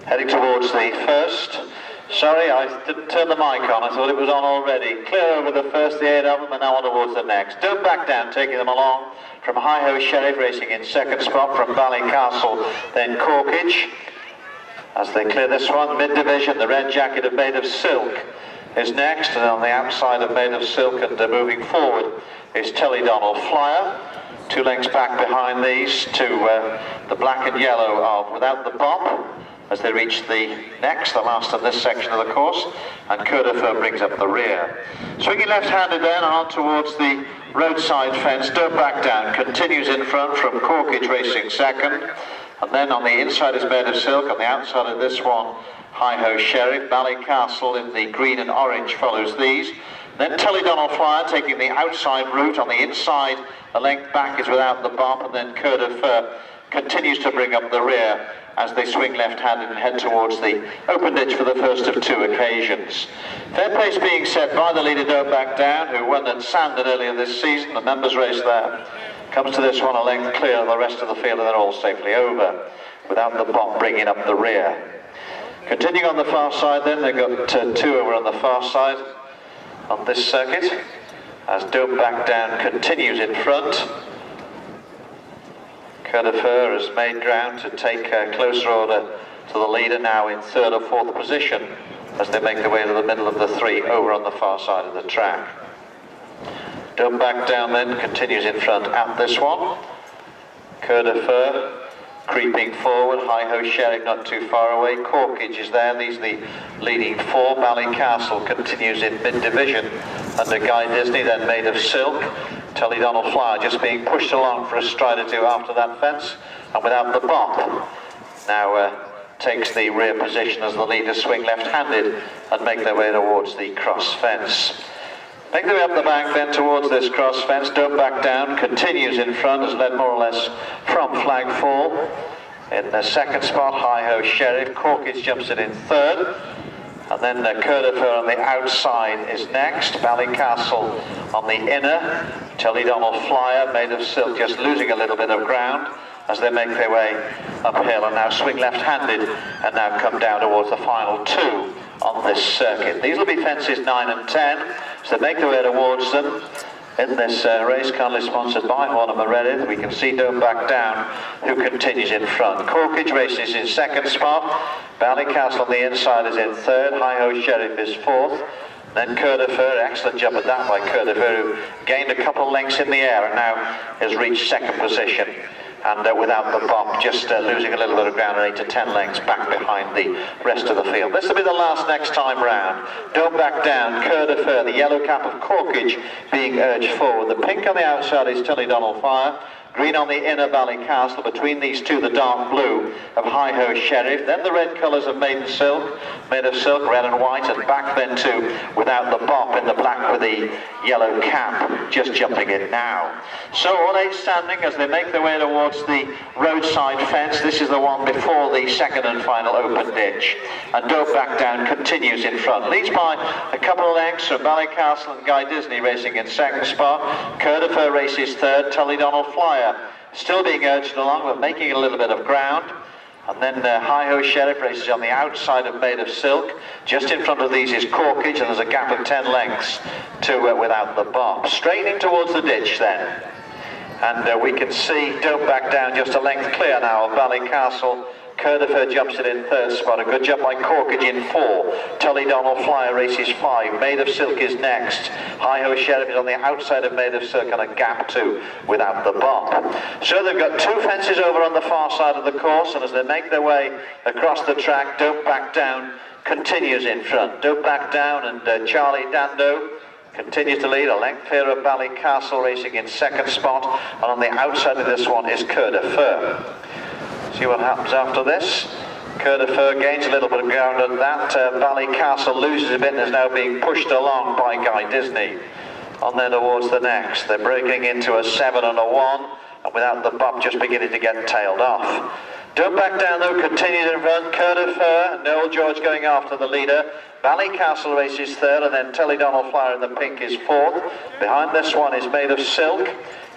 Heading towards the first. Sorry, I didn't turn the mic on. I thought it was on already. Clear over the first, the 8 of them, and now on towards the next. Don't back down, taking them along from Hi-Ho Sheriff, racing in second spot from Ballycastle, then Corkage. As they clear this one, mid-division, the red jacket of Made of Silk is next, and on the outside of Made of Silk and moving forward is Tellydonnell Flyer. 2 lengths back behind these to the black and yellow of Without the Bop as they reach the next, the last of this section of the course, and Coeur brings up the rear. Swinging left-handed then on towards the roadside fence. Don't back down, continues in front from Corkage racing second, and then on the inside is Made of Silk, on the outside of this one Hi-Ho Sheriff. Ballycastle in the green and orange follows these. Then Tellydonnell Flyer taking the outside route. On the inside, a length back is Without the Bop, and then Coeur continues to bring up the rear as they swing left-handed and head towards the open ditch for the first of 2 occasions. Fair pace being set by the leader, Don't Back Down, who won at Sandon earlier this season, the members race there. Comes to this one a length clear of the rest of the field, and they're all safely over. Without the Bop bringing up the rear. Continuing on the far side then, they've got 2 over on the far side on this circuit, as Don't Back Down continues in front. Coeur has made ground to take closer order to the leader, now in 3rd or 4th position as they make their way to the middle of the 3 over on the far side of the track. Don't Back Down then continues in front at this one. Coeur creeping forward, Hi-Ho Sheriff not too far away, Corkage is there, these are the leading 4. Ballycastle continues in mid-division under Guy Disney, then Made of Silk. Tellydonnell Flyer just being pushed along for a stride or 2 after that fence, and Without the Bop now takes the rear position as the leaders swing left-handed and make their way towards the cross fence. Make their way up the bank then towards this cross fence. Don't Back Down continues in front, has led more or less from flag fall. In the second spot, Hi-Ho Sheriff. Corkage jumps it in 3rd. And then Coeur on the outside is next. Ballycastle on the inner. Tellydonnell Flyer, Made of Silk, just losing a little bit of ground as they make their way uphill and now swing left-handed and now come down towards the final 2 on this circuit. These will be fences 9 and 10, so they make their way towards them. In this race, kindly sponsored by Horner Meredith, we can see Don't Back Down, who continues in front. Corkage races in second spot. Ballycastle on the inside is in 3rd. Hi-Ho Sheriff is 4th. Then Coeur, excellent jump at that by Coeur, who gained a couple lengths in the air and now has reached 2nd position. And Without the Bop just losing a little bit of ground, 8 to 10 lengths back behind the rest of the field. This will be the last next time round. Don't Back Down, Coeur, the yellow cap of Corkage being urged forward. The pink on the outside is Tellydonnell Flyer. Green on the inner, Ballycastle. Between these 2, the dark blue of Hi-Ho Sheriff. Then the red colours of Made of Silk, red and white, and back then to Without the Bop in the black with the yellow cap, just jumping in now. So all 8 standing as they make their way towards the roadside fence. This is the one before the second and final open ditch. And Don't Back Down continues in front. Leads by a couple of lengths from Ballycastle and Guy Disney racing in second spot. Coeur races 3rd. Tellydonnell Flyer still being urged along, but making a little bit of ground. And then Hi-Ho Sheriff races on the outside of Made of Silk. Just in front of these is Corkage, and there's a gap of 10 lengths to Without the Bop. Straightening towards the ditch then. And we can see Don't Back Down just a length clear now of Ballycastle. Coeur jumps it in 3rd spot. A good jump by Corkage in 4. Tellydonnell Flyer races 5. Made of Silk is next. Hi-Ho Sheriff is on the outside of Made of Silk and a gap 2 Without the Bop. So they've got 2 fences over on the far side of the course, and as they make their way across the track, Don't Back Down continues in front. Don't Back Down and Charlie Dando continues to lead, a length clear of Ballycastle racing in 2nd spot, and on the outside of this one is Coeur. See what happens after this. Coeur gains a little bit of ground at that. Ballycastle loses a bit and is now being pushed along by Guy Disney. On there towards the next. They're breaking into a 7 and a 1, and Without the Bop just beginning to get tailed off. Don't Back Down though continues in front. Coeur and Noel George going after the leader. Ballycastle races 3rd, and then Tellydonnell Flyer in the pink is 4th. Behind this one is Made of Silk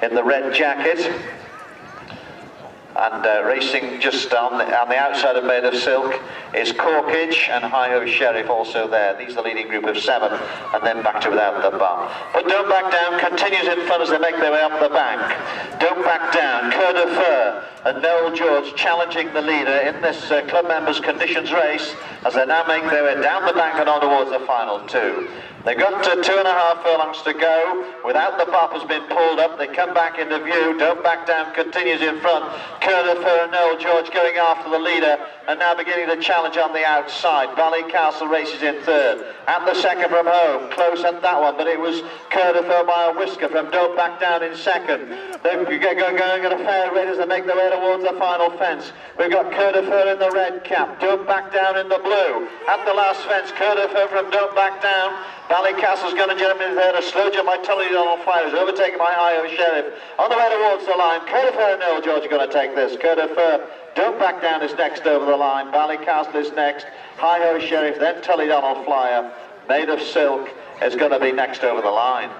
in the red jacket. And racing just on the outside of Made of Silk is Corkage and Hi-Ho Sheriff also there. These are the leading group of 7, and then back to Without the Bump. But Don't Back Down continues in front as they make their way up the bank. Don't Back Down, Coeur and Noel George challenging the leader in this club members conditions race as they now make their way down the bank and on towards the final 2. They've got 2.5 furlongs to go. Without the Bop has been pulled up. They come back into view. Don't Back Down continues in front. Coeur and Noel George going after the leader and now beginning to challenge on the outside. Ballycastle races in 3rd. And the second from home. Close at that one, but it was Coeur by a whisker from Don't Back Down in 2nd. They're going at a fair rate as they make their way towards the final fence. We've got Coeur in the red cap. Don't Back Down in the blue. At the last fence, Coeur from Don't Back Down. Ballycastle's going to jump in there. A slow jump by Donald Fire is overtaken by Hi-Ho Sheriff. On the way towards the line, Coeur and Noel George are going to take this. Coeur Don't Back Down is next over the line. Ballycastle is next. Hi-Ho Sheriff, then Donald Flyer. Made of Silk is going to be next over the line.